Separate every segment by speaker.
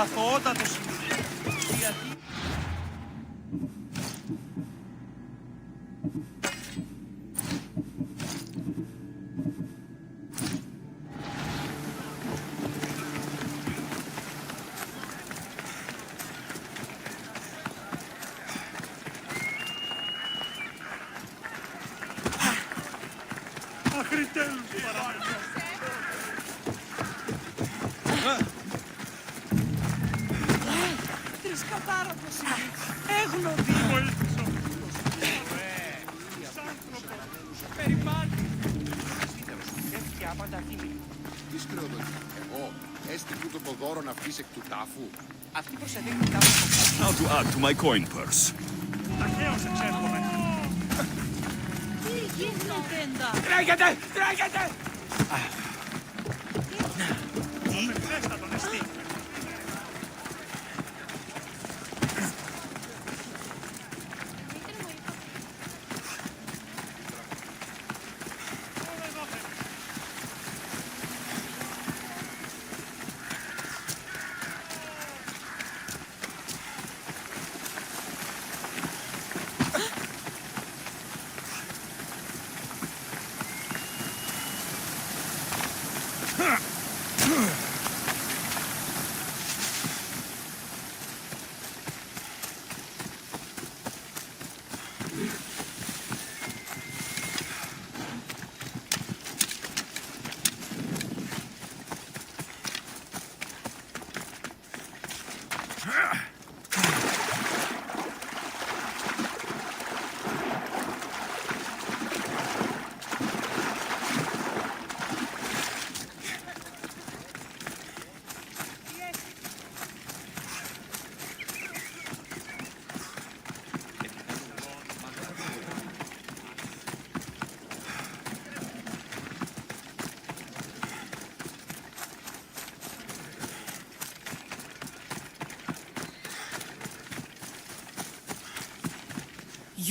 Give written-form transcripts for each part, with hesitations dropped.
Speaker 1: Αθωότατος είναι. Γιατί... Αχρητέλους παραμένω.
Speaker 2: Τρισκατάραπος είναι. Έγνωτη.
Speaker 1: Βοήθησο. Ωραίος άνθρωπος. Περιπάνει. Έφυγε άπαντα θύμη.
Speaker 3: Τι σκρεοδοτεί. Εγώ, έστειλε τον ποδόρο να βγεις εκ του τάφου.
Speaker 1: Αυτή προστατεύει τα άνθρωπος.
Speaker 4: How to add to my coin purse.
Speaker 1: Ταχαίως εξέρχομαι.
Speaker 2: Τι γίνεται εντά.
Speaker 1: Τρέχετε! Τρέχετε! Απευθέστατον εστί.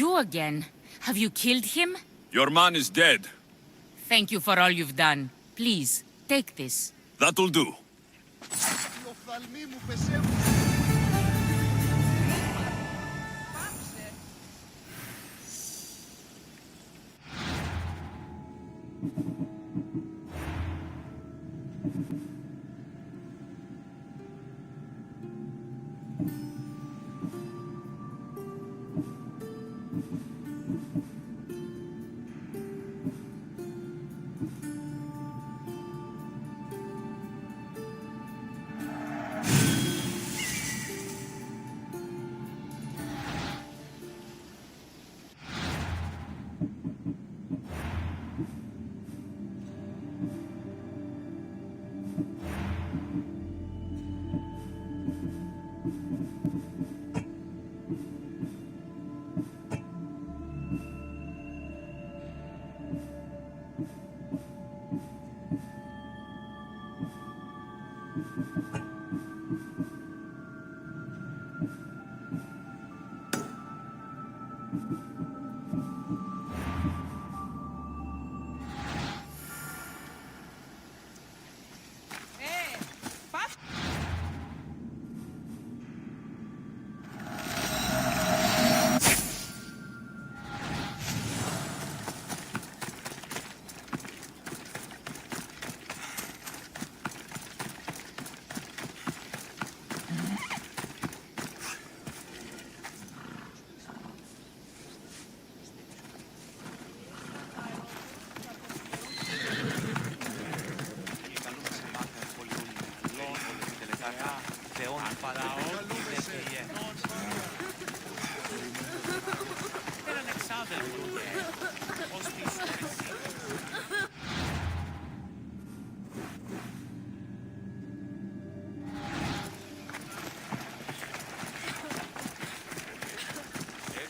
Speaker 5: You again? Have you killed him?
Speaker 4: Your man is dead.
Speaker 5: Thank you for all you've done. Please, take this.
Speaker 4: That'll do.
Speaker 3: Οι οφθαλμοί μου πεσεύουν.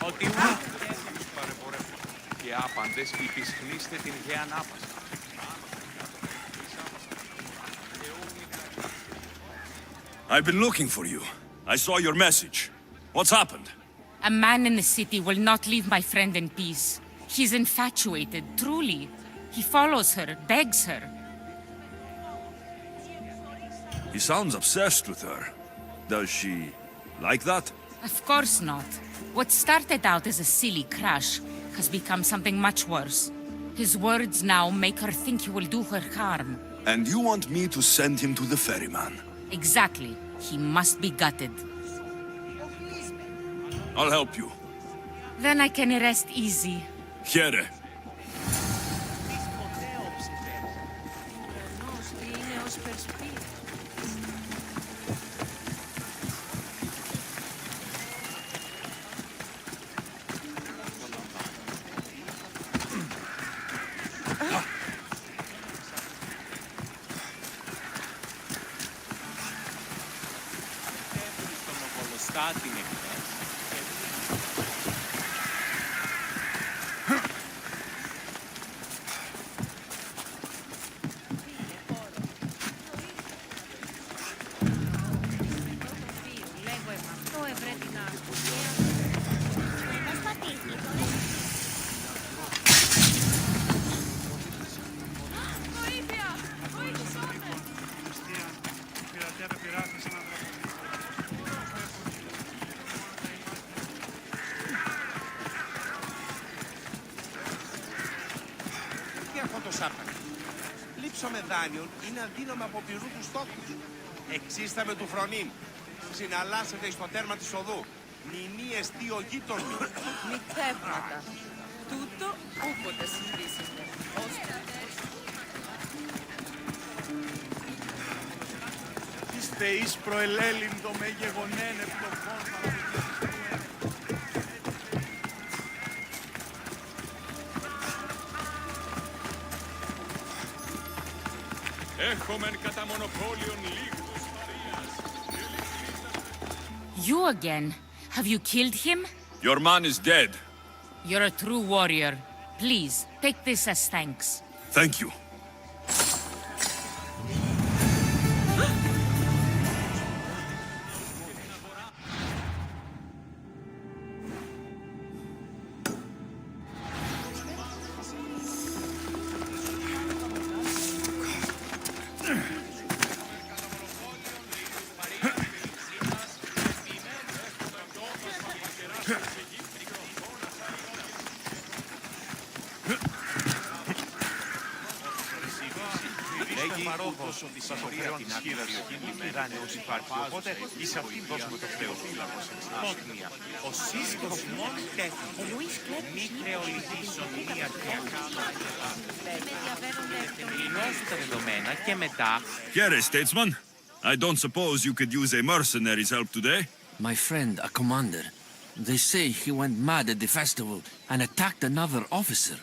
Speaker 6: Ότι ουδέτερους παρεμπορεύματα και άπαντες υπισχνίστε την γέα ανάπασα.
Speaker 4: I've been looking for you. I saw your message. What's happened?
Speaker 5: A man in the city will not leave my friend in peace. He's infatuated, truly. He follows her, begs her.
Speaker 4: He sounds obsessed with her. Does she like that?
Speaker 5: Of course not. What started out as a silly crush has become something much worse. His words now make her think he will do her harm.
Speaker 4: And you want me to send him to the ferryman?
Speaker 5: Exactly. He must be gutted.
Speaker 4: I'll help you.
Speaker 5: Then I can rest easy.
Speaker 4: Here.
Speaker 6: Την εκθέση.
Speaker 3: Λείψω με δάνειον είναι αδύναμο από πυρού του στόχους. Εξίσταμε του φρονήν. Συναλλάσσεται εις το τέρμα της οδού. Νηνή εστί ο γείτον μου.
Speaker 2: Νυχτεύματα. Τούτο ούποτε συμβήσετε.
Speaker 1: Τις θεείς προελέλυντο με γεγονένε πτωχόν.
Speaker 6: Έχομεν κατά μονοπόλιον λίγους Μαρίας.
Speaker 5: You again? Have you killed him?
Speaker 4: Your man is dead.
Speaker 5: You're a true warrior. Please, take this as thanks.
Speaker 4: Thank you.
Speaker 6: Παρόδος ότι συγχωρία την άκρη περιοχή δάνειος υπάρχει, οπότε εις αυτήν δώσουμε το χρέος φύλακος εξνάσμια. Ο σύσκος μόνο τέθη, μη χρεοληθήσουν μία χρεακάλα. Τελειώσει τα δεδομένα και μετά...
Speaker 4: Here, statesman. I don't suppose you could use a mercenary's help today?
Speaker 7: My friend, a commander. They say he went mad at the festival and attacked another officer.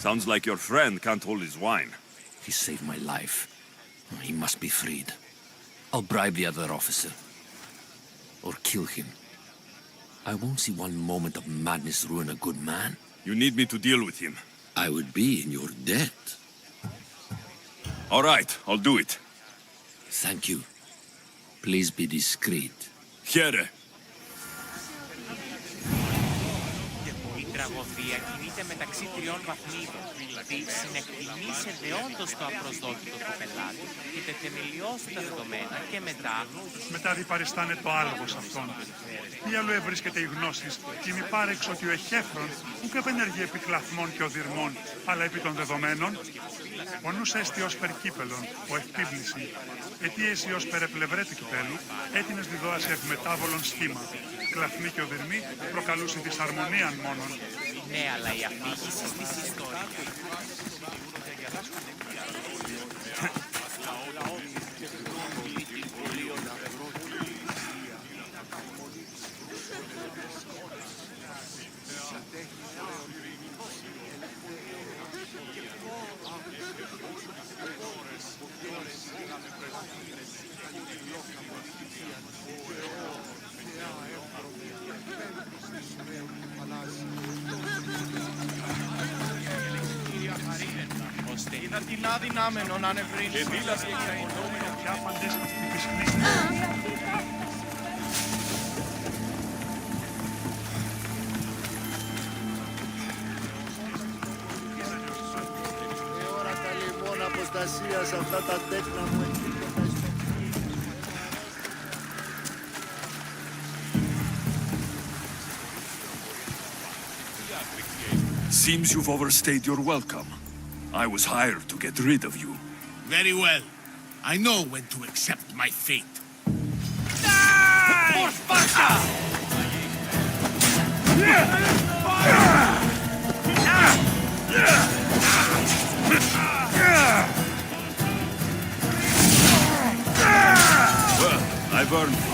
Speaker 4: Sounds like your friend can't hold his wine.
Speaker 7: He saved my life. He must be freed. I'll bribe the other officer. Or kill him. I won't see one moment of madness ruin a good man.
Speaker 4: You need me to deal with him.
Speaker 7: I would be in your debt.
Speaker 4: All right, I'll do it.
Speaker 7: Thank you. Please be discreet.
Speaker 4: Here.
Speaker 6: Η τραγωδία κινείται μεταξύ τριών βαθμίδων. Δηλαδή, συνεκτιμήσετε όντως το απροσδόκητο του πελάτη και τεθεμελιώστε τα δεδομένα και μετά...
Speaker 1: Μετά διπαριστάνε το άλογος αυτόν. Ή αλλού ευρίσκεται η γνώσης και μη πάρεξ ότι ο εχέφρον ουκ επενεργεί επί κλαθμών και οδυρμών, αλλά επί των δεδομένων. Ο νους έστι ως περκύπελον, ο ευπίβληση. Αιτίες ως περεπλευρέτη κυπέλου, έτεινες διδόαση ευμετάβολον σχήμα. Κλαθμοί και οδυρμοί προκαλούσι δυσαρμονίαν μόνον.
Speaker 6: Ναι, αλλά η αφήγηση της ιστορίας...
Speaker 3: να την αδυνάμενον ανεβρύνει. Και δίλαση εξαϊνόμενο.
Speaker 1: Και άπαντες της χρήστης.
Speaker 8: Ώρα καλή μόνο αποστασία σε αυτά τα τέκνα μου εκδίκαιτα στο...
Speaker 4: Seems you've overstayed your welcome. I was hired to get rid of you.
Speaker 9: Very well. I know when to accept my fate.
Speaker 4: Well, I've earned it.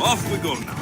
Speaker 4: Off we go now.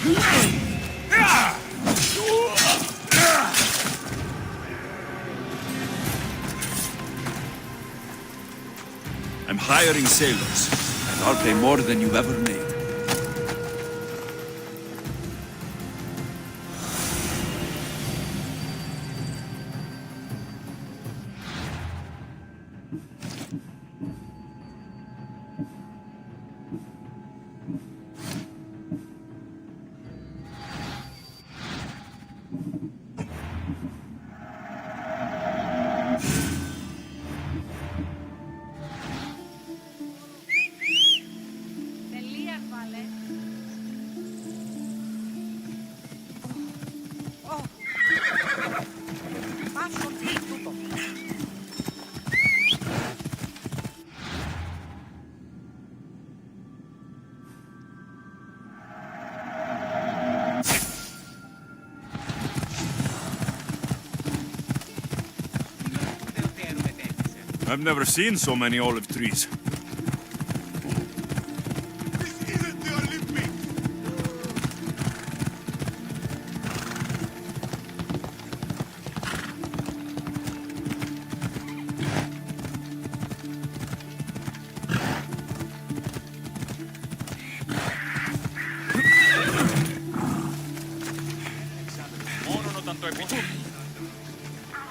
Speaker 4: I'm hiring sailors, and I'll pay more than you've ever made. I've never seen so many olive trees.
Speaker 3: This isn't the Olympics!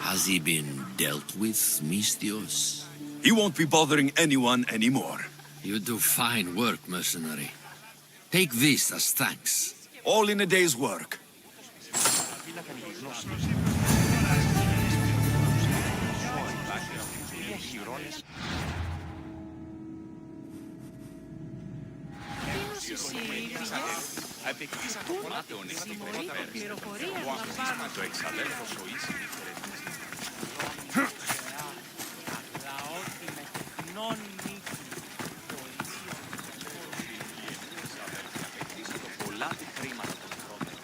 Speaker 7: Has he been dealt with, Mistios?
Speaker 4: He won't be bothering anyone anymore.
Speaker 7: You do fine work, mercenary. Take this as thanks.
Speaker 4: All in a day's work.
Speaker 6: Το εξαδέλφος ο Ίσης αλλά όχι με τεχνών νίκη. Το Ίσιο απαιτήσει το πολλά τη χρήματα των ανθρώπων.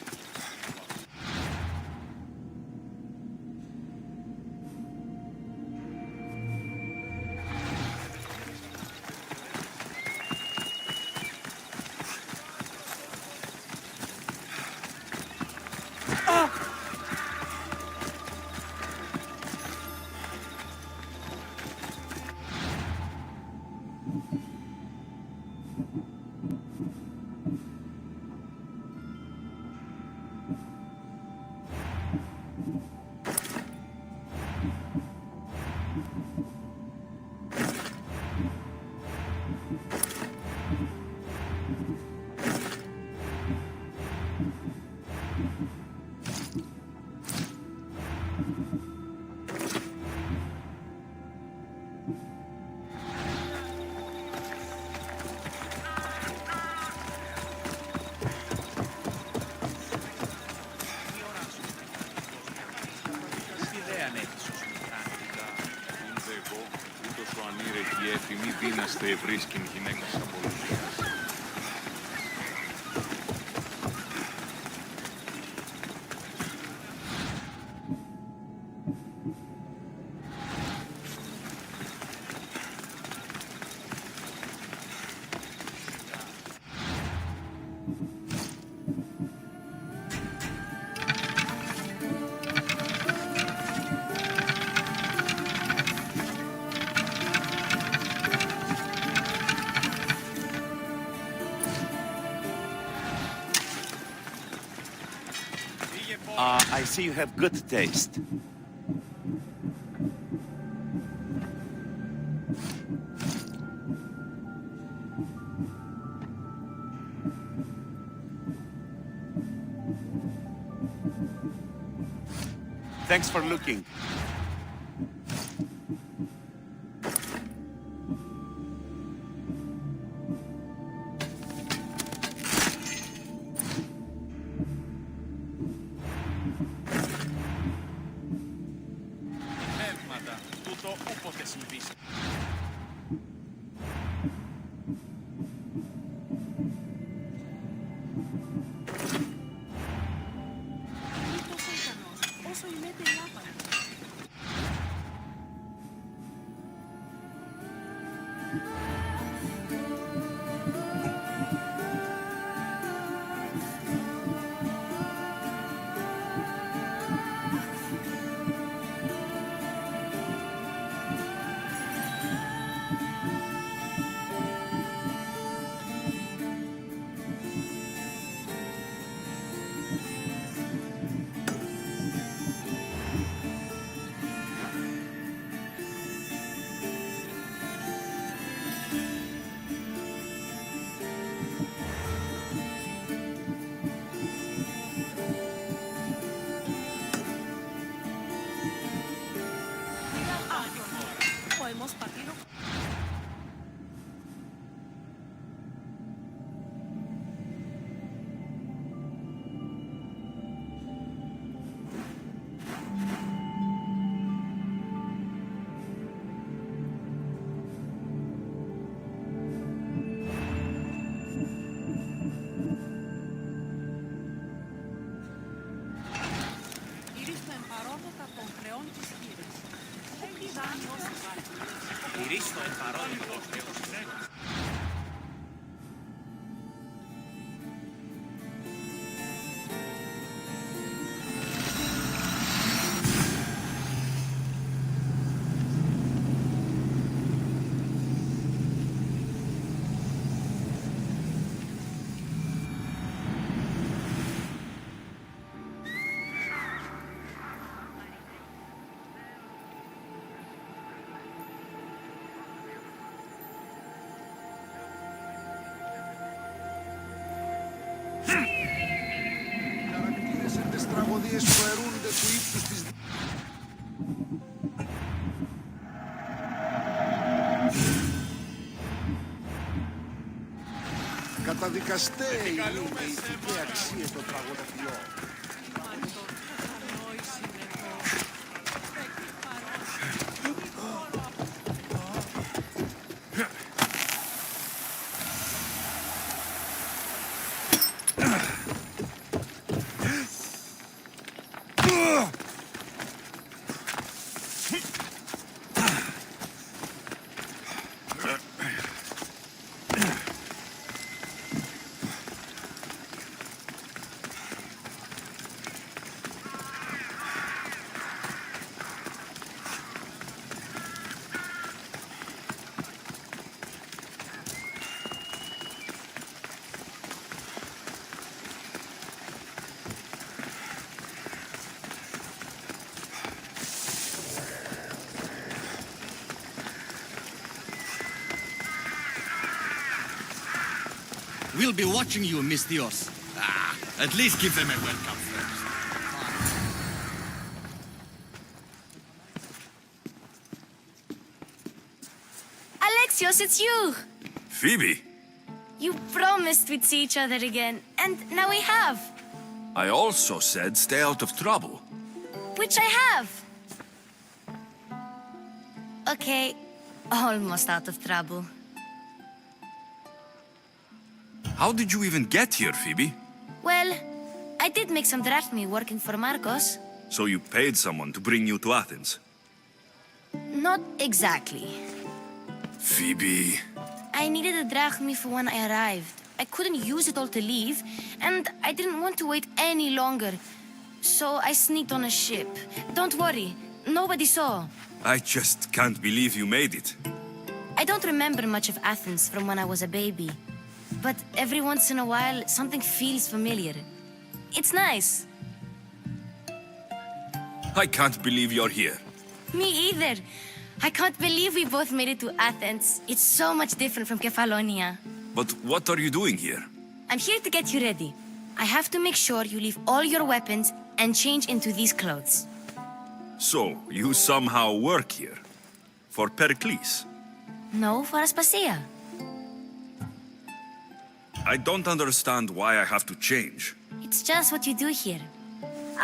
Speaker 6: Μη δύναστε ευρίσκην γυναίκας απολυτίας.
Speaker 3: I see you have good taste. Thanks for looking.
Speaker 6: όποτε συμβείς.
Speaker 2: Όσο η λέτε λάπαρα.
Speaker 6: Κυρίστον παρόλο το Θεός.
Speaker 8: Οι χαρακτήρες εν τες τραγωδίες προαιρούνται του ύψους της... Καταδικαστέ είναι η ηθική αξία των τραγωδιών.
Speaker 10: We'll be watching you, Miss Dios. At least give them a welcome first.
Speaker 2: Alexios, it's you!
Speaker 4: Phoebe,
Speaker 2: You promised we'd see each other again, and now we have.
Speaker 4: I also said stay out of trouble.
Speaker 2: Which I have. Okay, almost out of trouble.
Speaker 4: How did you even get here, Phoebe?
Speaker 2: Well, I did make some drachmi working for Marcos.
Speaker 4: So you paid someone to bring you to Athens?
Speaker 2: Not exactly.
Speaker 4: Phoebe...
Speaker 2: I needed a drachmi for when I arrived. I couldn't use it all to leave, and I didn't want to wait any longer. So I sneaked on a ship. Don't worry, nobody saw.
Speaker 4: I just can't believe you made it.
Speaker 2: I don't remember much of Athens from when I was a baby. But every once in a while, something feels familiar. It's nice.
Speaker 4: I can't believe you're here.
Speaker 2: Me either. I can't believe we both made it to Athens. It's so much different from Kefalonia.
Speaker 4: But what are you doing here?
Speaker 2: I'm here to get you ready. I have to make sure you leave all your weapons and change into these clothes.
Speaker 4: So, you somehow work here? For Pericles?
Speaker 2: No, for Aspasia.
Speaker 4: I don't understand why I have to change.
Speaker 2: It's just what you do here.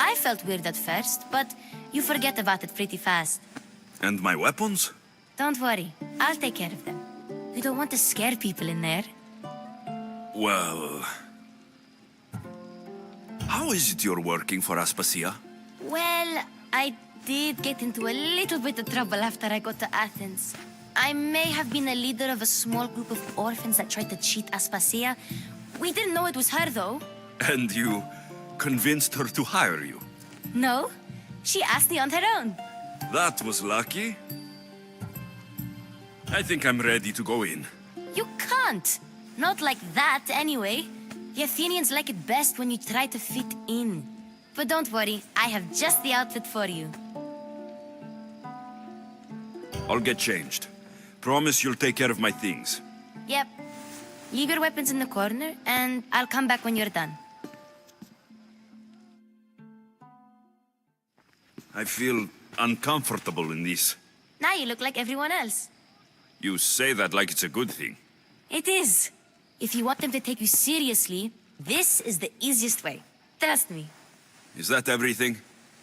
Speaker 2: I felt weird at first, but you forget about it pretty fast.
Speaker 4: And my weapons?
Speaker 2: Don't worry, I'll take care of them. We don't want to scare people in there.
Speaker 4: Well... How is it you're working for Aspasia?
Speaker 2: Well, I did get into a little bit of trouble after I got to Athens. I may have been a leader of a small group of orphans that tried to cheat Aspasia. We didn't know it was her, though.
Speaker 4: And you convinced her to hire you?
Speaker 2: No, she asked me on her own.
Speaker 4: That was lucky. I think I'm ready to go in.
Speaker 2: You can't. Not like that, anyway. The Athenians like it best when you try to fit in. But don't worry, I have just the outfit for you.
Speaker 4: I'll get changed. Promise you'll take care of my things.
Speaker 2: Yep. Leave your weapons in the corner, and I'll come back when you're done.
Speaker 4: I feel uncomfortable in this.
Speaker 2: Now you look like everyone else.
Speaker 4: You say that like it's a good thing.
Speaker 2: It is. If you want them to take you seriously, this is the easiest way. Trust me.
Speaker 4: Is that everything?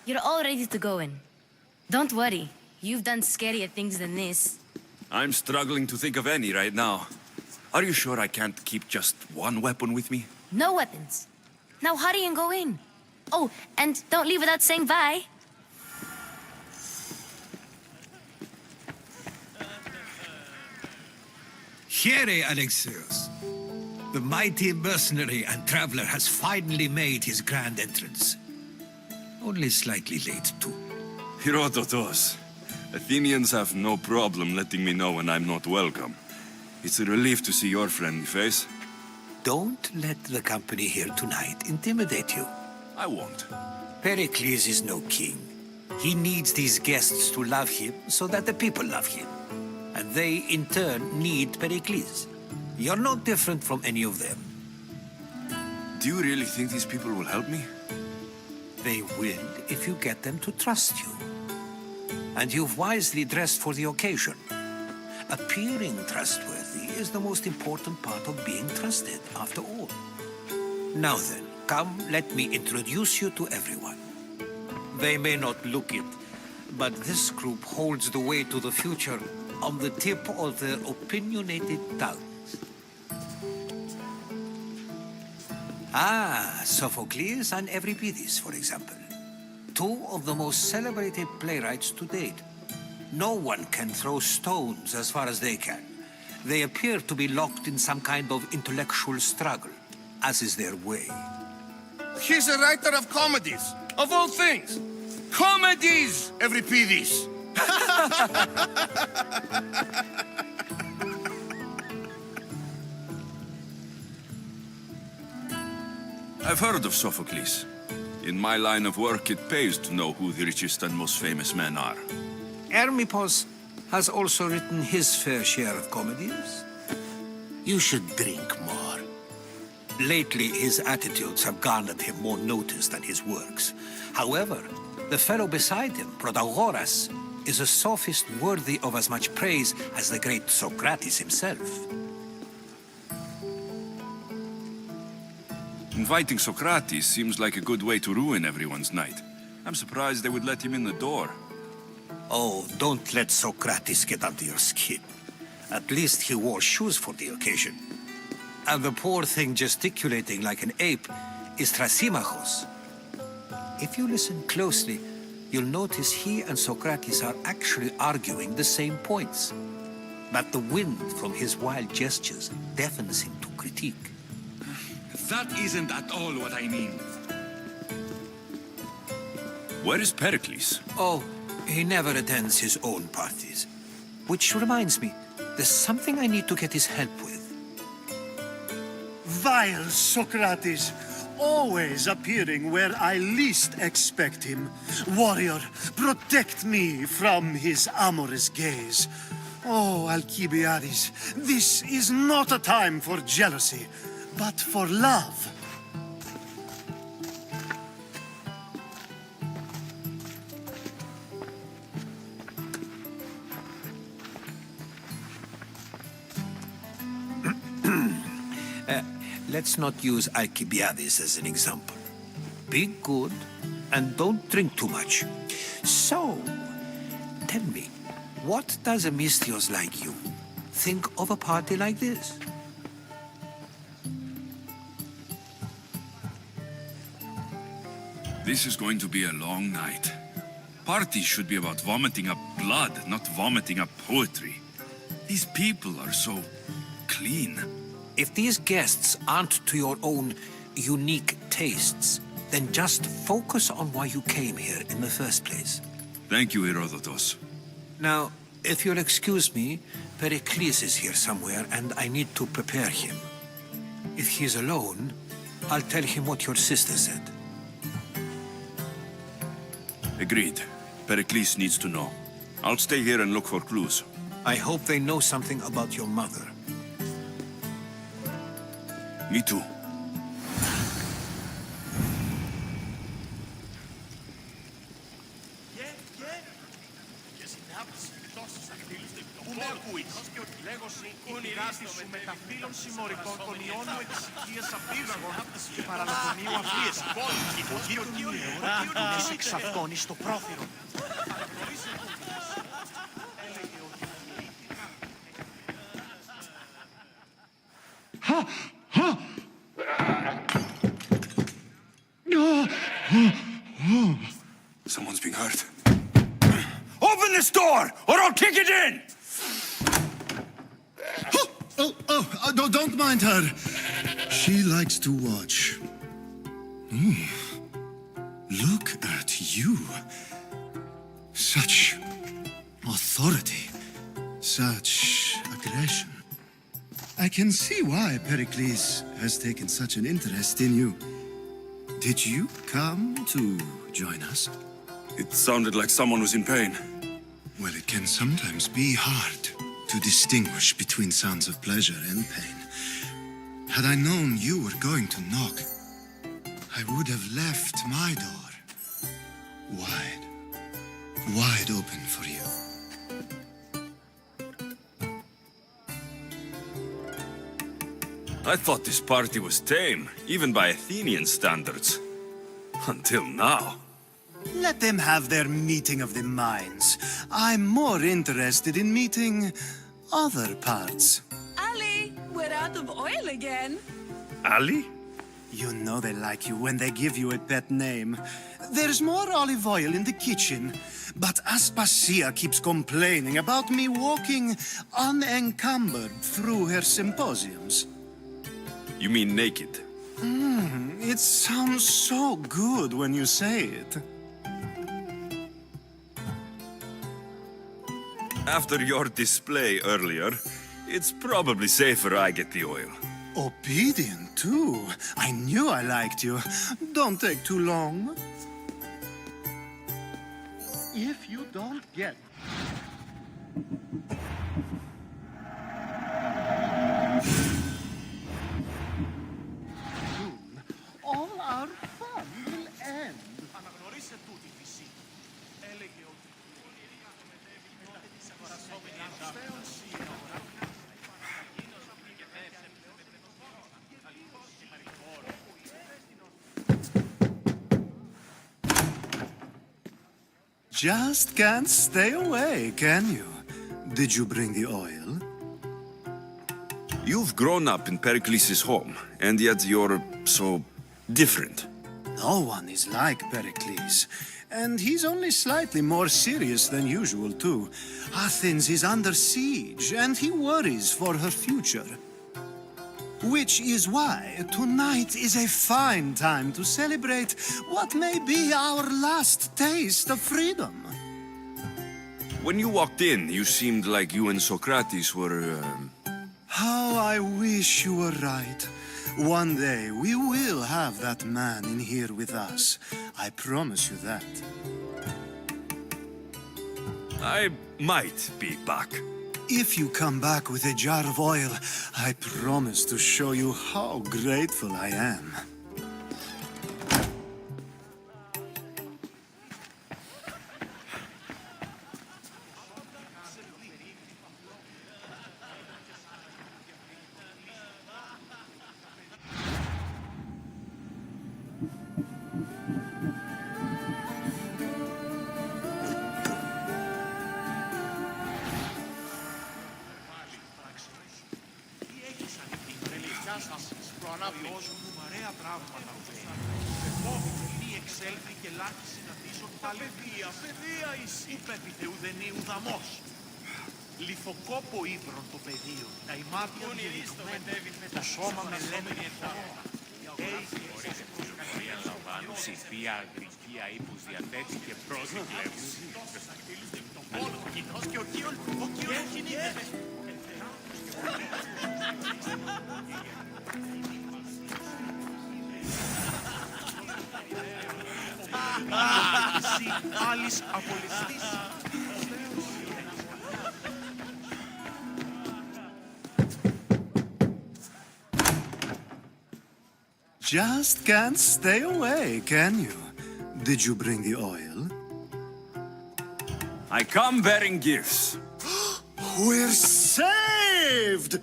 Speaker 2: You're all ready to go in. Don't worry. You've done scarier things than this.
Speaker 4: I'm struggling to think of any right now. Are you sure I can't keep just one weapon with me?
Speaker 2: No weapons. Now hurry and go in. Oh, and don't leave without saying bye.
Speaker 11: Here, Alexios. The mighty mercenary and traveler has finally made his grand entrance. Only slightly late, too.
Speaker 4: Herodotos. Athenians have no problem letting me know when I'm not welcome. It's a relief to see your friendly face.
Speaker 11: Don't let the company here tonight intimidate you.
Speaker 4: I won't.
Speaker 11: Pericles is no king. He needs these guests to love him so that the people love him. And they, in turn, need Pericles. You're not different from any of them.
Speaker 4: Do you really think these people will help me?
Speaker 11: They will if you get them to trust you. And you've wisely dressed for the occasion. Appearing trustworthy is the most important part of being trusted, after all. Now then, come, let me introduce you to everyone. They may not look it, but this group holds the way to the future on the tip of their opinionated tongues. Ah, Sophocles and Euripides, for example. Two of the most celebrated playwrights to date. No one can throw stones as far as they can. They appear to be locked in some kind of intellectual struggle, as is their way.
Speaker 10: He's a writer of comedies, of all things. Comedies, Euripides.
Speaker 4: I've heard of Sophocles. In my line of work, it pays to know who the richest and most famous men are.
Speaker 11: Hermippos has also written his fair share of comedies. You should drink more. Lately, his attitudes have garnered him more notice than his works. However, the fellow beside him, Protagoras, is a sophist worthy of as much praise as the great Socrates himself.
Speaker 4: Inviting Socrates seems like a good way to ruin everyone's night. I'm surprised they would let him in the door.
Speaker 11: Oh, don't let Socrates get under your skin. At least he wore shoes for the occasion. And the poor thing gesticulating like an ape is Thrasymachos. If you listen closely, you'll notice he and Socrates are actually arguing the same points. But the wind from his wild gestures deafens him to critique.
Speaker 10: That isn't at all what I mean.
Speaker 4: Where is Pericles?
Speaker 11: Oh, he never attends his own parties. Which reminds me, there's something I need to get his help with.
Speaker 12: Vile Socrates, always appearing where I least expect him. Warrior, protect me from his amorous gaze. Oh, Alcibiades, this is not a time for jealousy, but for love.
Speaker 11: Let's not use Alcibiades as an example. Be good and don't drink too much. So, tell me, what does a Misthios like you think of a party like this?
Speaker 4: This is going to be a long night. Parties should be about vomiting up blood, not vomiting up poetry. These people are so clean.
Speaker 11: If these guests aren't to your own unique tastes, then just focus on why you came here in the first place.
Speaker 4: Thank you, Herodotos.
Speaker 11: Now, if you'll excuse me, Pericles is here somewhere, and I need to prepare him. If he's alone, I'll tell him what your sister said.
Speaker 4: Agreed. Pericles needs to know. I'll stay here and look for clues.
Speaker 11: I hope they know something about your mother.
Speaker 4: Me too.
Speaker 3: Πού με ακούεις? Λέγω ονειράστη σου με τα φύλων συμμορικών των ιόνου εξοικίας απίδαγων και παραλατωνίου αφίες. Ο γείτονου είναι σε ξαφκώνει στο πρόθυρο.
Speaker 4: Someone's being hurt.
Speaker 10: Open this door, or I'll kick it in!
Speaker 12: No, don't mind her. She likes to watch. Look at you. Such authority. Such aggression. I can see why Pericles has taken such an interest in you. Did you come to join us?
Speaker 4: It sounded like someone was in pain.
Speaker 12: Well, it can sometimes be hard to distinguish between sounds of pleasure and pain. Had I known you were going to knock, I would have left my door wide open for you.
Speaker 4: I thought this party was tame, even by Athenian standards. Until now.
Speaker 12: Let them have their meeting of the minds. I'm more interested in meeting other parts.
Speaker 13: Ali, we're out of oil again.
Speaker 4: Ali?
Speaker 12: You know they like you when they give you a pet name. There's more olive oil in the kitchen, but Aspasia keeps complaining about me walking unencumbered through her symposiums.
Speaker 4: You mean naked?
Speaker 12: It sounds so good when you say it.
Speaker 4: After your display earlier, it's probably safer I get the oil.
Speaker 12: Obedient, too. I knew I liked you. Don't take too long. If you don't get... Soon, all our fun will end.
Speaker 3: Αναγνωρίστε τούτη φυσή. Έλεγε ότι
Speaker 12: Just can't stay away, can you? Did you bring the oil?
Speaker 4: You've grown up in Pericles' home, and yet you're so different.
Speaker 12: No one is like Pericles. And he's only slightly more serious than usual, too. Athens is under siege, and he worries for her future. Which is why tonight is a fine time to celebrate what may be our last taste of freedom.
Speaker 4: When you walked in, you seemed like you and Socrates were,
Speaker 12: How I wish you were right. One day we will have that man in here with us. I promise you that.
Speaker 4: I might be back.
Speaker 12: If you come back with a jar of oil, I promise to show you how grateful I am.
Speaker 3: προανάπτυξουν βαρέα τραύματα. Φόβη μη εξέλθει και λάχι συναντήσεων πάλι. Παιδεία εις υπέρ Θεού δενείου δαμός. Λιθοκόπο ύπρον το πεδίο, τα ημάτια διελειμμένα, το σώμα με λένε νεφρό.
Speaker 6: Συστία αγρική αείπους διαθέτει και πρώτη κλέβουση.
Speaker 3: Ο κοινός και ο κύος κινείται. Εσύ άλλης απολυστής.
Speaker 12: Just can't stay away, can you? Did you bring the oil?
Speaker 4: I come bearing gifts.
Speaker 12: We're saved!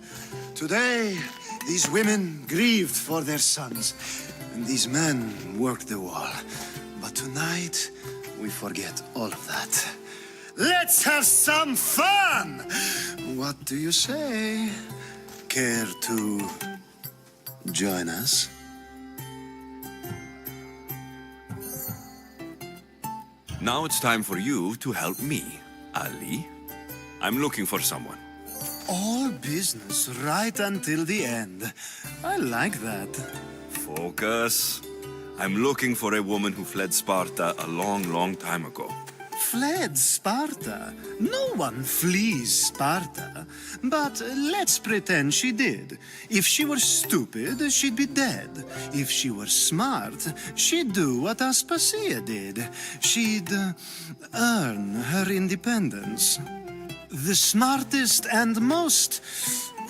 Speaker 12: Today, these women grieved for their sons, and these men worked the wall. But tonight, we forget all of that. Let's have some fun! What do you say? Care to join us?
Speaker 4: Now it's time for you to help me, Ali. I'm looking for someone.
Speaker 12: All business right until the end. I like that.
Speaker 14: Focus. I'm looking for a woman who fled Sparta a long, long time ago.
Speaker 12: Fled Sparta? No one flees Sparta. But let's pretend she did. If she were stupid, she'd be dead. If she were smart, she'd do what Aspasia did. She'd earn her independence. The smartest and most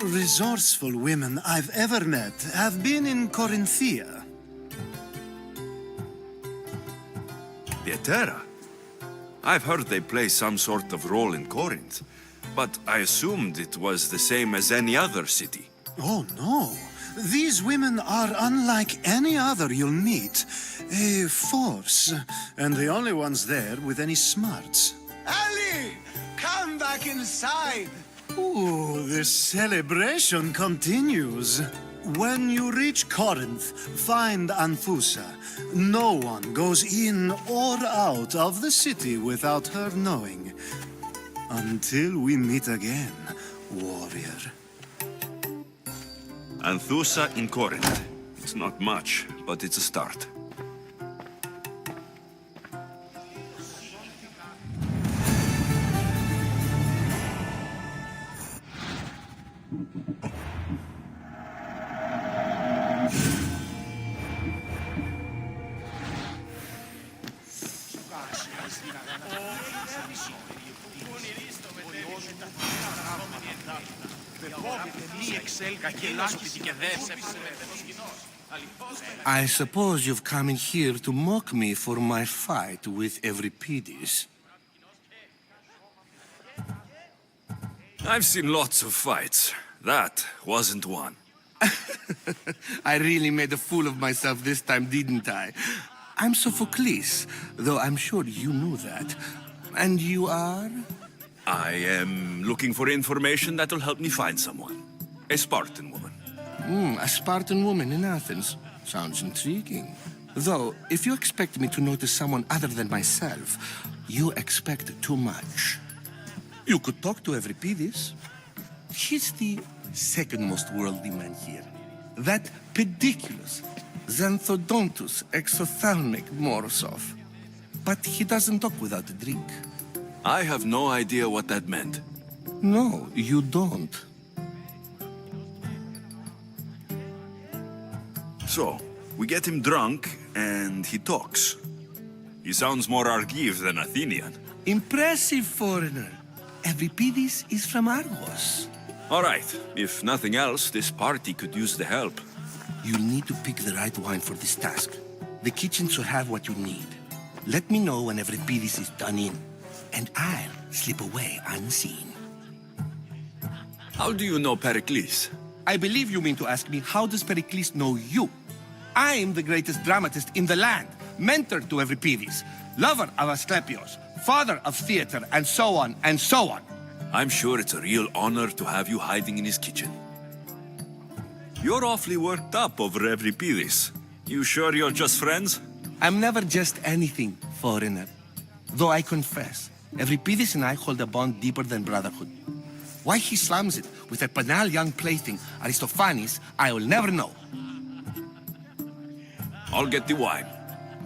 Speaker 12: resourceful women I've ever met have been in Corinthia.
Speaker 14: Pietera? I've heard they play some sort of role in Corinth, but I assumed it was the same as any other city.
Speaker 12: Oh, no. These women are unlike any other you'll meet. A force, and the only ones there with any smarts.
Speaker 3: Ali! Come back inside!
Speaker 12: Ooh, the celebration continues. When you reach Corinth, find Anthusa. No one goes in or out of the city without her knowing. Until we meet again, warrior.
Speaker 14: Anthusa in Corinth. It's not much, but it's a start.
Speaker 11: I suppose you've come in here to mock me for my fight with Euripides.
Speaker 14: I've seen lots of fights. That wasn't one.
Speaker 11: I really made a fool of myself this time, didn't I? I'm Sophocles, though I'm sure you knew that. And you are?
Speaker 14: I am looking for information that will help me find someone. A Spartan woman.
Speaker 11: A Spartan woman in Athens. Sounds intriguing. Though, if you expect me to notice someone other than myself, you expect too much. You could talk to Euripides. He's the second most worldly man here. That pediculous, xanthodontus exophthalmic Morosov. But he doesn't talk without a drink.
Speaker 14: I have no idea what that meant.
Speaker 11: No, you don't.
Speaker 14: So, we get him drunk, and he talks. He sounds more Argive than Athenian.
Speaker 11: Impressive, foreigner. Euripides is from Argos.
Speaker 14: All right, if nothing else, this party could use the help.
Speaker 11: You'll need to pick the right wine for this task. The kitchen should have what you need. Let me know when Euripides is done in, and I'll slip away unseen.
Speaker 14: How do you know Pericles?
Speaker 11: I believe you mean to ask me, how does Pericles know you? I'm the greatest dramatist in the land, mentor to Euripides, lover of Asclepios, father of theater, and so on, and so on.
Speaker 14: I'm sure it's a real honor to have you hiding in his kitchen. You're awfully worked up over Euripides. You sure you're just friends?
Speaker 11: I'm never just anything, foreigner. Though I confess, Euripides and I hold a bond deeper than brotherhood. Why he slams it with a banal young plaything, Aristophanes, I will never know.
Speaker 14: I'll get the wine.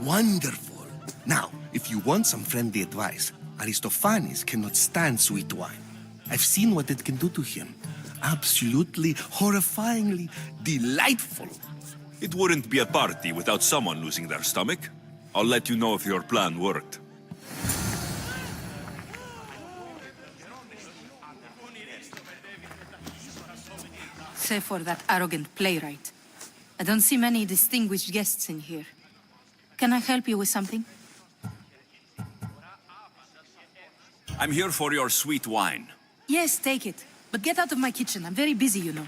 Speaker 11: Wonderful. Now, if you want some friendly advice, Aristophanes cannot stand sweet wine. I've seen what it can do to him. Absolutely, horrifyingly delightful.
Speaker 14: It wouldn't be a party without someone losing their stomach. I'll let you know if your plan worked.
Speaker 13: Save for that arrogant playwright. I don't see many distinguished guests in here. Can I help you with something?
Speaker 14: I'm here for your sweet wine.
Speaker 13: Yes, take it. But get out of my kitchen. I'm very busy, you know.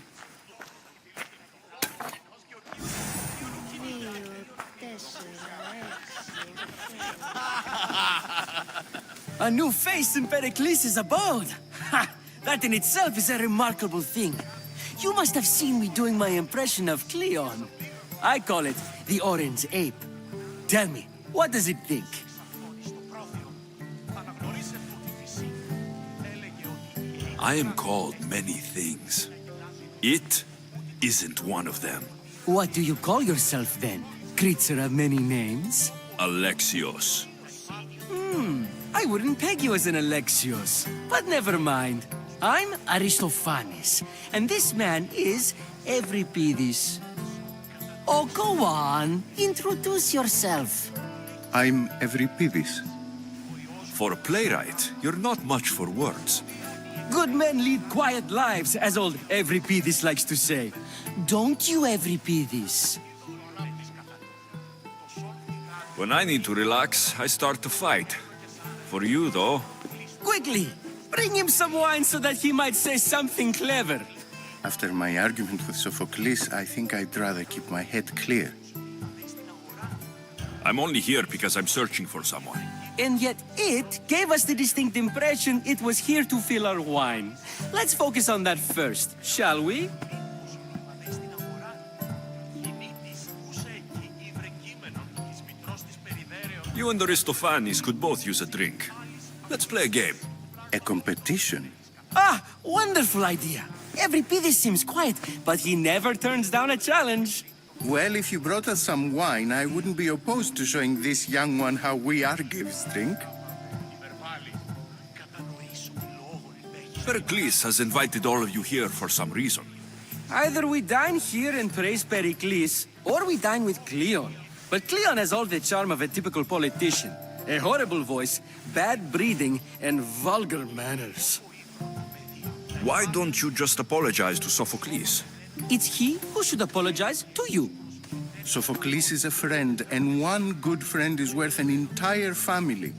Speaker 15: A new face in Pericles' abode. Ha! That in itself is a remarkable thing. You must have seen me doing my impression of Cleon. I call it the Orange Ape. Tell me, what does it think?
Speaker 14: I am called many things. It isn't one of them.
Speaker 15: What do you call yourself then? Creature of many names?
Speaker 14: Alexios.
Speaker 15: I wouldn't peg you as an Alexios, but never mind. I'm Aristophanes, and this man is Euripides. Oh, go on. Introduce yourself.
Speaker 16: I'm Euripides.
Speaker 14: For a playwright, you're not much for words.
Speaker 15: Good men lead quiet lives, as old Euripides likes to say. Don't you, Euripides?
Speaker 14: When I need to relax, I start to fight. For you, though,
Speaker 15: Quickly, bring him some wine so that he might say something clever.
Speaker 16: After my argument with Sophocles, I think I'd rather keep my head clear.
Speaker 14: I'm only here because I'm searching for someone.
Speaker 15: And yet it gave us the distinct impression it was here to fill our wine. Let's focus on that first, shall we?
Speaker 14: You and Aristophanes could both use a drink. Let's play a game.
Speaker 16: A competition?
Speaker 15: Ah, wonderful idea. Euripides seems quiet, but he never turns down a challenge.
Speaker 16: Well, if you brought us some wine, I wouldn't be opposed to showing this young one how we Argives drink.
Speaker 14: Pericles has invited all of you here for some reason.
Speaker 15: Either we dine here and praise Pericles, or we dine with Cleon. But Cleon has all the charm of a typical politician. A horrible voice, bad breeding, and vulgar manners.
Speaker 14: Why don't you just apologize to Sophocles?
Speaker 15: It's he who should apologize to you.
Speaker 16: Sophocles is a friend, and one good friend is worth an entire family.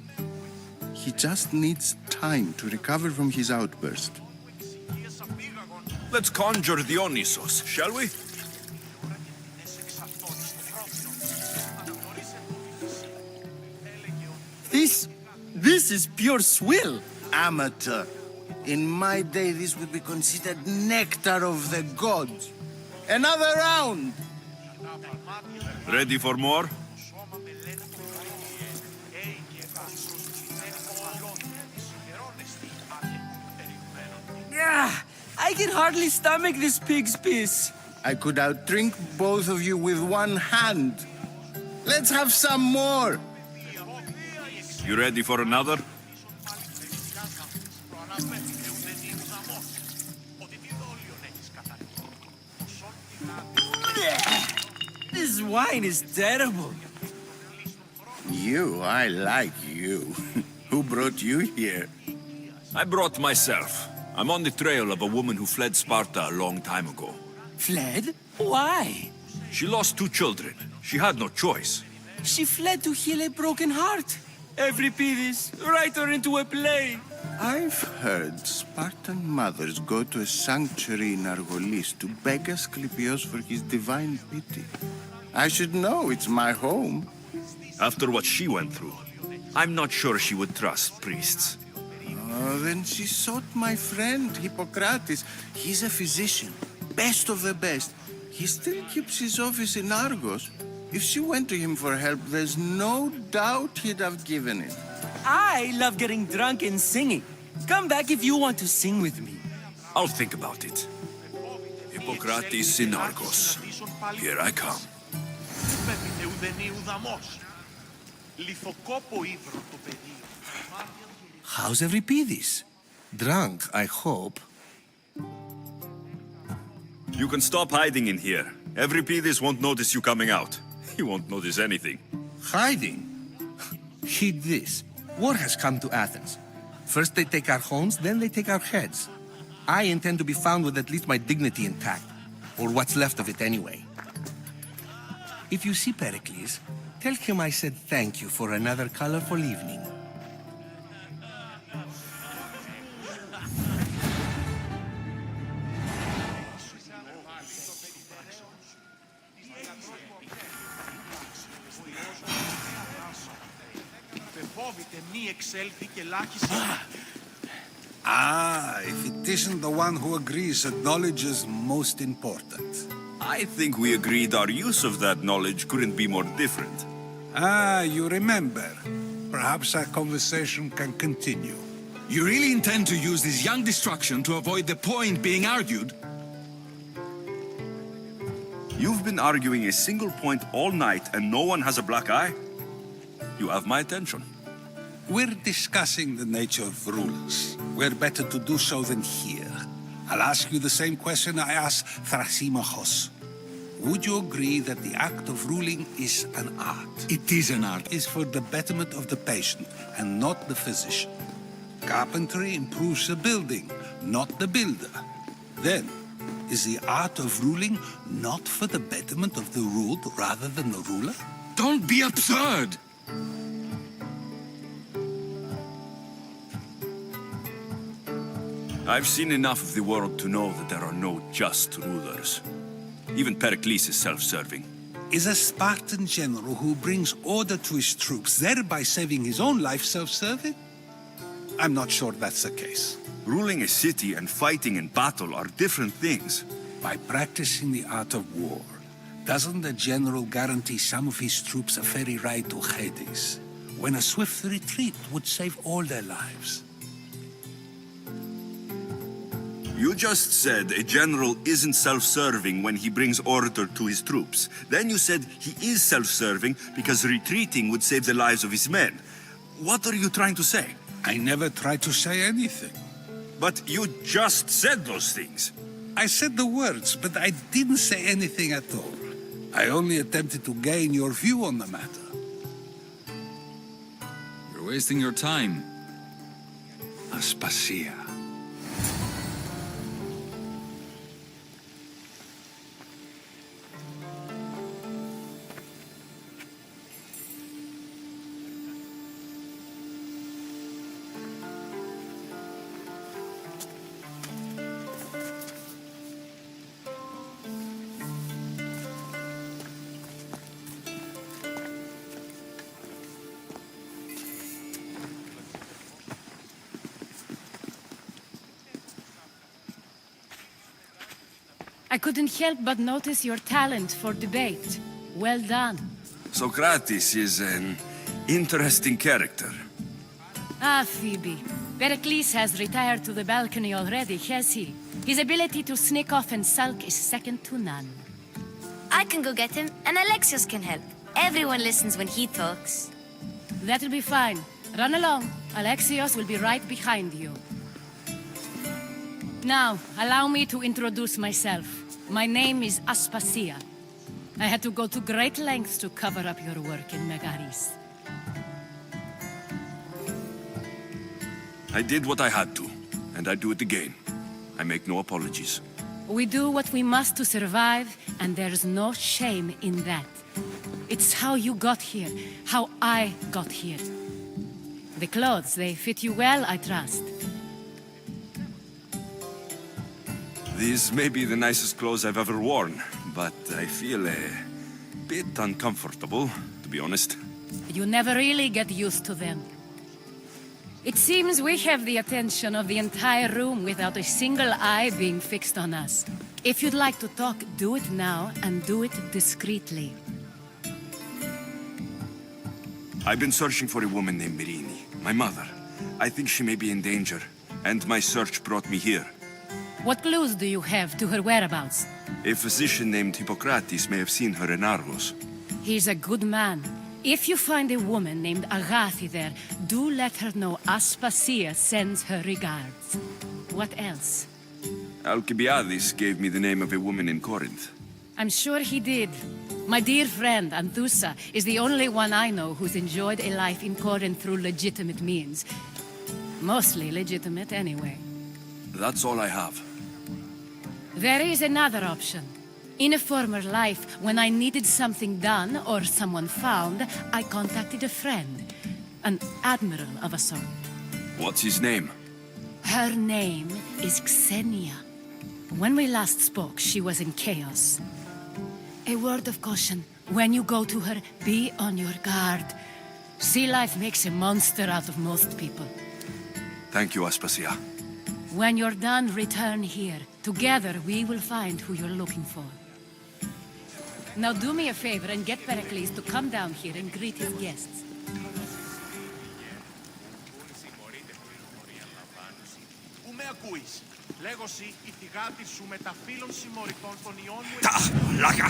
Speaker 16: He just needs time to recover from his outburst.
Speaker 14: Let's conjure Dionysos, shall we?
Speaker 15: This is pure swill.
Speaker 16: Amateur. In my day, this would be considered nectar of the gods. Another round!
Speaker 14: Ready for more?
Speaker 15: Yeah, I can hardly stomach this pig's piss.
Speaker 16: I could outdrink both of you with one hand. Let's have some more!
Speaker 14: You ready for another?
Speaker 15: This wine is terrible.
Speaker 16: I like you. Who brought you here?
Speaker 14: I brought myself. I'm on the trail of a woman who fled Sparta a long time ago.
Speaker 15: Fled? Why?
Speaker 14: She lost 2 children. She had no choice.
Speaker 15: She fled to heal a broken heart. Euripides, write her into a play.
Speaker 16: I've heard Spartan mothers go to a sanctuary in Argolis to beg Asclepios for his divine pity. I should know, it's my home.
Speaker 14: After what she went through, I'm not sure she would trust priests.
Speaker 16: Oh, then she sought my friend, Hippocrates. He's a physician, best of the best. He still keeps his office in Argos. If she went to him for help, there's no doubt he'd have given it.
Speaker 15: I love getting drunk and singing. Come back if you want to sing with me.
Speaker 14: I'll think about it. Hippocrates in Argos. Here I come.
Speaker 11: How's Euripides? Drunk, I hope.
Speaker 14: You can stop hiding in here. Euripides won't notice you coming out. He won't notice anything.
Speaker 11: Hiding? Heed this. War has come to Athens. First they take our homes, then they take our heads. I intend to be found with at least my dignity intact. Or what's left of it anyway. If you see Pericles, tell him I said thank you for another colorful evening.
Speaker 17: If it isn't the one who agrees that knowledge is most important.
Speaker 14: I think we agreed our use of that knowledge couldn't be more different.
Speaker 17: You remember. Perhaps our conversation can continue.
Speaker 4: You really intend to use this young destruction to avoid the point being argued?
Speaker 14: You've been arguing a single point all night and no one has a black eye? You have my attention.
Speaker 17: We're discussing the nature of rulers. Where better to do so than here? I'll ask you the same question I asked Thrasymachos. Would you agree that the act of ruling is an art?
Speaker 4: It is an art.
Speaker 17: Is for the betterment of the patient and not the physician. Carpentry improves the building, not the builder. Then, is the art of ruling not for the betterment of the ruled rather than the ruler?
Speaker 4: Don't be absurd!
Speaker 14: I've seen enough of the world to know that there are no just rulers. Even Pericles is self-serving.
Speaker 17: Is a Spartan general who brings order to his troops, thereby saving his own life, self-serving? I'm not sure that's the case.
Speaker 14: Ruling a city and fighting in battle are different things.
Speaker 17: By practicing the art of war, doesn't the general guarantee some of his troops a ferry ride to Hades, when a swift retreat would save all their lives?
Speaker 14: You just said a general isn't self-serving when he brings order to his troops. Then you said he is self-serving because retreating would save the lives of his men. What are you trying to say?
Speaker 17: I never tried to say anything.
Speaker 14: But you just said those things.
Speaker 17: I said the words, but I didn't say anything at all. I only attempted to gain your view on the matter.
Speaker 4: You're wasting your time.
Speaker 17: Aspasia.
Speaker 5: I couldn't help but notice your talent for debate. Well done.
Speaker 14: Socrates is an interesting character.
Speaker 5: Ah, Phoebe. Pericles has retired to the balcony already, has he? His ability to sneak off and sulk is second to none.
Speaker 2: I can go get him, and Alexios can help. Everyone listens when he talks.
Speaker 5: That'll be fine. Run along. Alexios will be right behind you. Now, allow me to introduce myself. My name is Aspasia. I had to go to great lengths to cover up your work in Megaris.
Speaker 14: I did what I had to, and I do it again. I make no apologies.
Speaker 5: We do what we must to survive, and there's no shame in that. It's how you got here, how I got here. The clothes, they fit you well, I trust.
Speaker 14: These may be the nicest clothes I've ever worn, but I feel a bit uncomfortable, to be honest.
Speaker 5: You never really get used to them. It seems we have the attention of the entire room without a single eye being fixed on us. If you'd like to talk, do it now, and do it discreetly.
Speaker 14: I've been searching for a woman named Myrine, my mother. I think she may be in danger, and my search brought me here.
Speaker 5: What clues do you have to her whereabouts?
Speaker 14: A physician named Hippocrates may have seen her in Argos.
Speaker 5: He's a good man. If you find a woman named Agathi there, do let her know Aspasia sends her regards. What else?
Speaker 14: Alcibiades gave me the name of a woman in Corinth.
Speaker 5: I'm sure he did. My dear friend, Anthusa, is the only one I know who's enjoyed a life in Corinth through legitimate means. Mostly legitimate, anyway.
Speaker 14: That's all I have.
Speaker 5: There is another option. In a former life, when I needed something done or someone found, I contacted a friend. An admiral of a sort.
Speaker 14: What's his name?
Speaker 5: Her name is Xenia. When we last spoke, she was in chaos. A word of caution. When you go to her, be on your guard. Sea life makes a monster out of most people.
Speaker 14: Thank you, Aspasia.
Speaker 5: When you're done, return here. Together, we will find who you're looking for. Now do me a favor and get Pericles to come down here and greet his guests.
Speaker 3: ακούεις. Λέγω σοι, η θυγάτη σου με τα φύλλων συμμορικών των ιών μου...
Speaker 4: Τα, λάκα,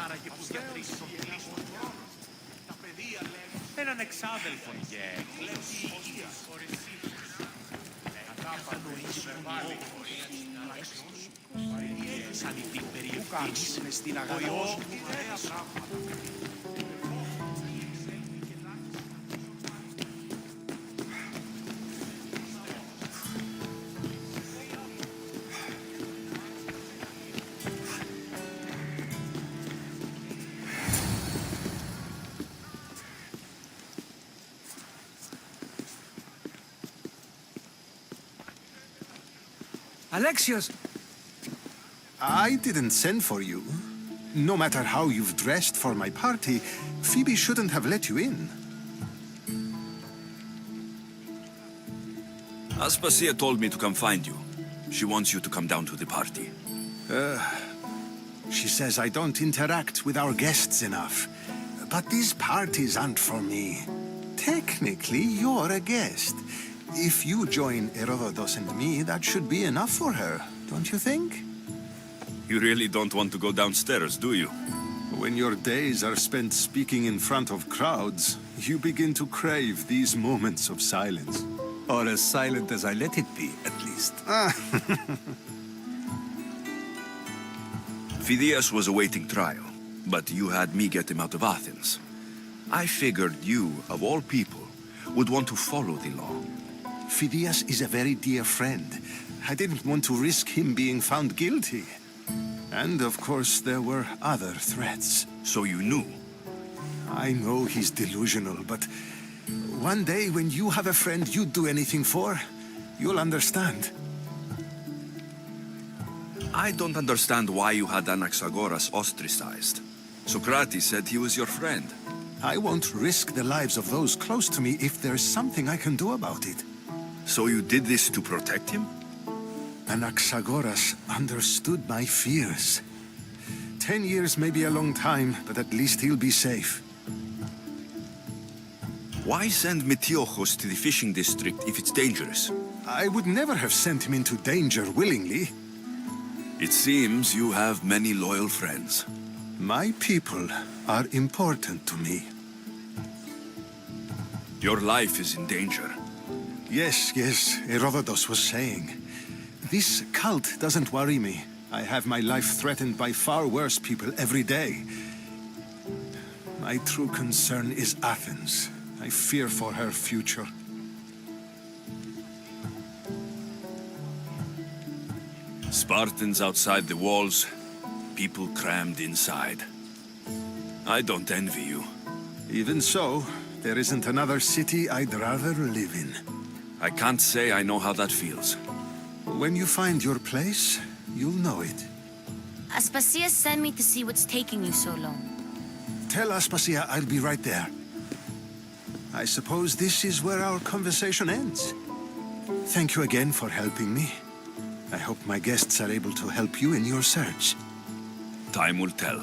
Speaker 3: Άραγε που διατρήσει τον κλείσμα του χρόνου. Τα παιδεία λέγουν...
Speaker 6: Έναν εξάδελφον και κλέψης.
Speaker 3: Κατανοήσου σαν η την περιοχή στην αγαλός μου ωραία πράγματα.
Speaker 11: Alexios!
Speaker 18: I didn't send for you. No matter how you've dressed for my party, Phoebe shouldn't have let you in.
Speaker 4: Aspasia told me to come find you. She wants you to come down to the party.
Speaker 18: She says I don't interact with our guests enough. But these parties aren't for me. Technically, you're a guest. If you join Herodotus and me, that should be enough for her, don't you think?
Speaker 4: You really don't want to go downstairs, do you?
Speaker 18: When your days are spent speaking in front of crowds, you begin to crave these moments of silence.
Speaker 11: Or as silent as I let it be, at least.
Speaker 4: Phidias was awaiting trial, but you had me get him out of Athens. I figured you, of all people, would want to follow the law.
Speaker 18: Phidias is a very dear friend. I didn't want to risk him being found guilty. And, of course, there were other threats.
Speaker 4: So you knew?
Speaker 18: I know he's delusional, but one day when you have a friend you'd do anything for, you'll understand.
Speaker 4: I don't understand why you had Anaxagoras ostracized. Socrates said he was your friend.
Speaker 18: I won't risk the lives of those close to me if there's something I can do about it.
Speaker 4: So you did this to protect him?
Speaker 18: Anaxagoras understood my fears. 10 years may be a long time, but at least he'll be safe.
Speaker 4: Why send Metiochos to the fishing district if it's dangerous?
Speaker 18: I would never have sent him into danger willingly.
Speaker 4: It seems you have many loyal friends.
Speaker 18: My people are important to me.
Speaker 4: Your life is in danger.
Speaker 18: Yes, Herodotus was saying. This cult doesn't worry me. I have my life threatened by far worse people every day. My true concern is Athens. I fear for her future.
Speaker 4: Spartans outside the walls, people crammed inside. I don't envy you.
Speaker 18: Even so, there isn't another city I'd rather live in.
Speaker 4: I can't say I know how that feels.
Speaker 18: When you find your place, you'll know it.
Speaker 2: Aspasia sent me to see what's taking you so long.
Speaker 18: Tell Aspasia I'll be right there. I suppose this is where our conversation ends. Thank you again for helping me. I hope my guests are able to help you in your search.
Speaker 4: Time will tell.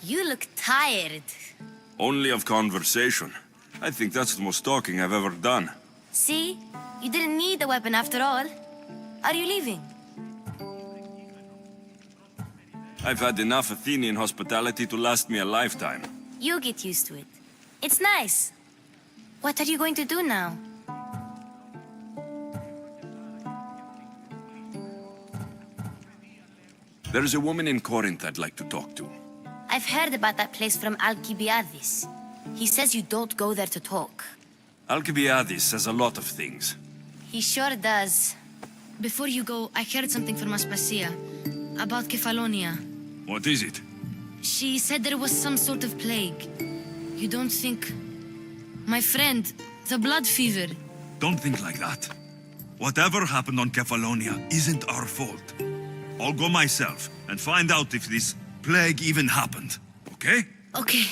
Speaker 2: You look tired.
Speaker 4: Only of conversation. I think that's the most talking I've ever done.
Speaker 2: See? You didn't need a weapon after all. Are you leaving?
Speaker 4: I've had enough Athenian hospitality to last me a lifetime.
Speaker 2: You get used to it. It's nice. What are you going to do now?
Speaker 14: There is a woman in Corinth I'd like to talk to.
Speaker 2: I've heard about that place from Alcibiades. He says you don't go there to talk.
Speaker 14: Alcibiades says a lot of things.
Speaker 2: He sure does.
Speaker 5: Before you go, I heard something from Aspasia about Kefalonia.
Speaker 4: What is it?
Speaker 5: She said there was some sort of plague. You don't think... My friend, the blood fever.
Speaker 4: Don't think like that. Whatever happened on Kefalonia isn't our fault. I'll go myself and find out if this plague even happened, okay?
Speaker 5: Okay,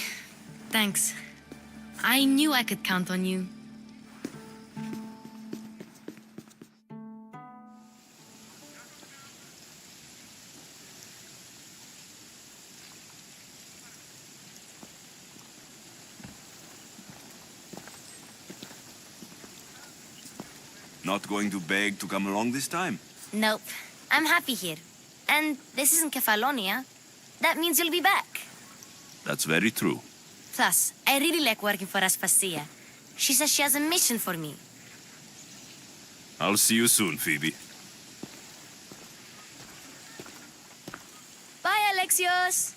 Speaker 5: thanks. I knew I could count on you.
Speaker 14: Not going to beg to come along this time?
Speaker 2: Nope. I'm happy here. And this isn't Kefalonia. That means you'll be back.
Speaker 14: That's very true.
Speaker 2: Plus, I really like working for Aspasia. She says she has a mission for me.
Speaker 14: I'll see you soon, Phoebe.
Speaker 2: Bye, Alexios!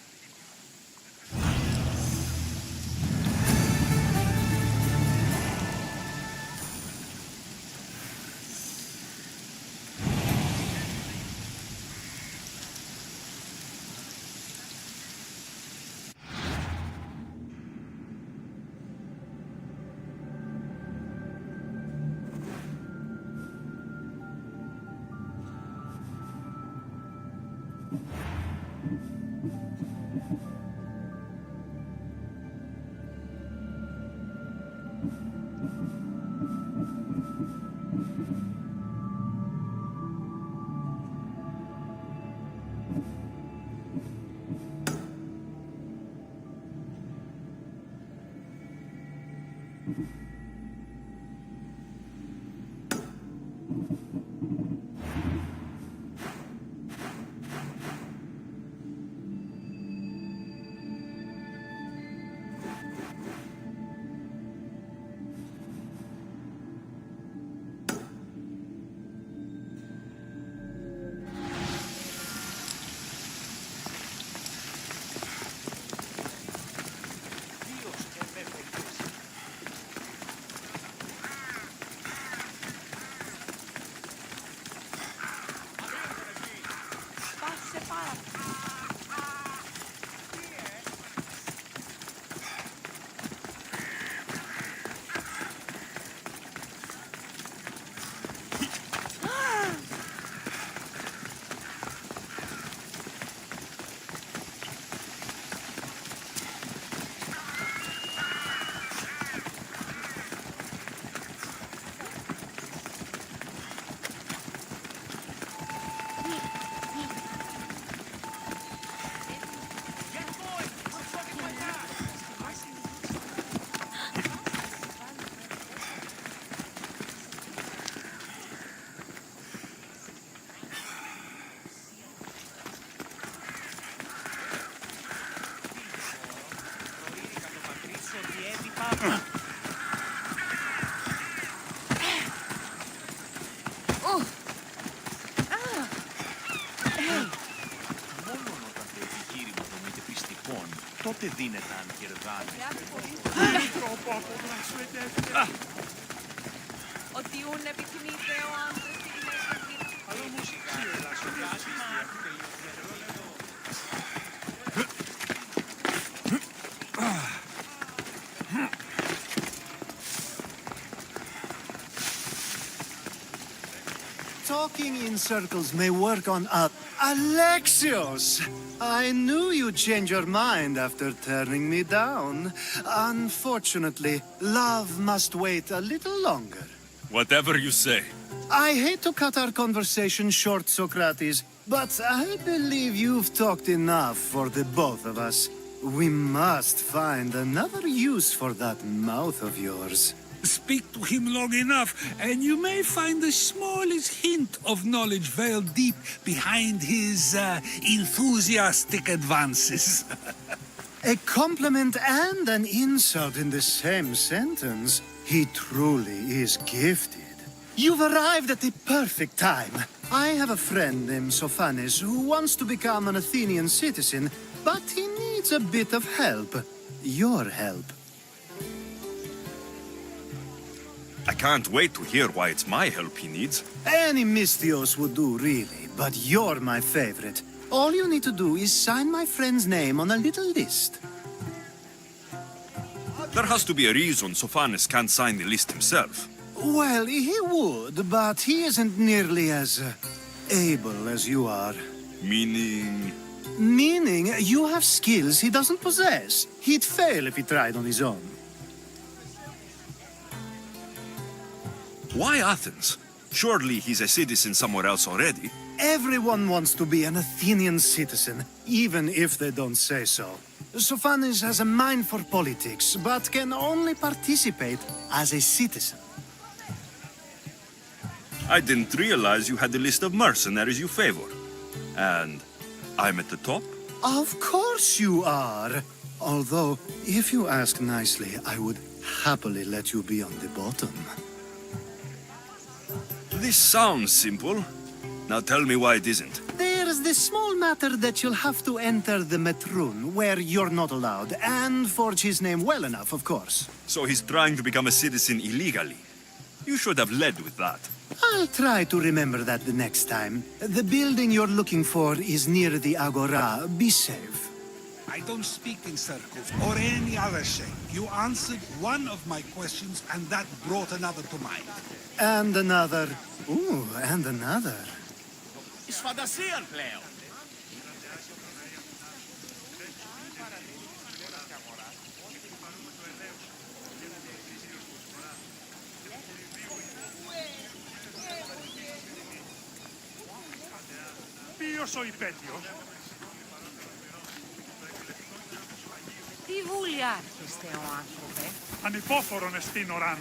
Speaker 6: Τότε δίνεται αν κερδάνε.
Speaker 3: Τρόπο από να σου
Speaker 19: ότι ούν επιθυμείτε ο άντρας και γυναίκας.
Speaker 3: Αλλά όμως σίγουρα σου
Speaker 12: Talking in circles may work on us. Alexios! I knew you'd change your mind after turning me down. Unfortunately, love must wait a little longer.
Speaker 4: Whatever you say.
Speaker 12: I hate to cut our conversation short, Socrates, but I believe you've talked enough for the both of us. We must find another use for that mouth of yours.
Speaker 17: Speak to him long enough, and you may find the smallest hint of knowledge veiled deep behind his enthusiastic advances.
Speaker 12: A compliment and an insult in the same sentence. He truly is gifted. You've arrived at the perfect time. I have a friend named Sophanes who wants to become an Athenian citizen, but he needs a bit of help. Your help.
Speaker 14: I can't wait to hear why it's my help he needs.
Speaker 12: Any Mystios would do, really, but you're my favorite. All you need to do is sign my friend's name on a little list.
Speaker 14: There has to be a reason Sophanes can't sign the list himself.
Speaker 12: Well, he would, but he isn't nearly as able as you are.
Speaker 14: Meaning...
Speaker 12: Meaning, you have skills he doesn't possess. He'd fail if he tried on his own.
Speaker 14: Why Athens? Surely he's a citizen somewhere else already.
Speaker 12: Everyone wants to be an Athenian citizen, even if they don't say so. Sophanes has a mind for politics, but can only participate as a citizen.
Speaker 14: I didn't realize you had a list of mercenaries you favor. And I'm at the top?
Speaker 12: Of course you are. Although, if you ask nicely, I would happily let you be on the bottom.
Speaker 14: This sounds simple. Now tell me why it isn't.
Speaker 12: There's this small matter that you'll have to enter the Metroon, where you're not allowed, and forge his name well enough, of course.
Speaker 14: So he's trying to become a citizen illegally. You should have led with that.
Speaker 12: I'll try to remember that the next time. The building you're looking for is near the Agora. Be safe.
Speaker 17: I don't speak in circles or any other shape. You answered one of my questions, and that brought another to mind.
Speaker 12: And another. Ooh, and another.
Speaker 3: Εις φαντασίαν πλέον.
Speaker 1: Ποιος ο υπέτειος?
Speaker 19: Τι βούλια άρχιστε ο άνθρωπε.
Speaker 1: Ανυπόφορον εστίν οράν.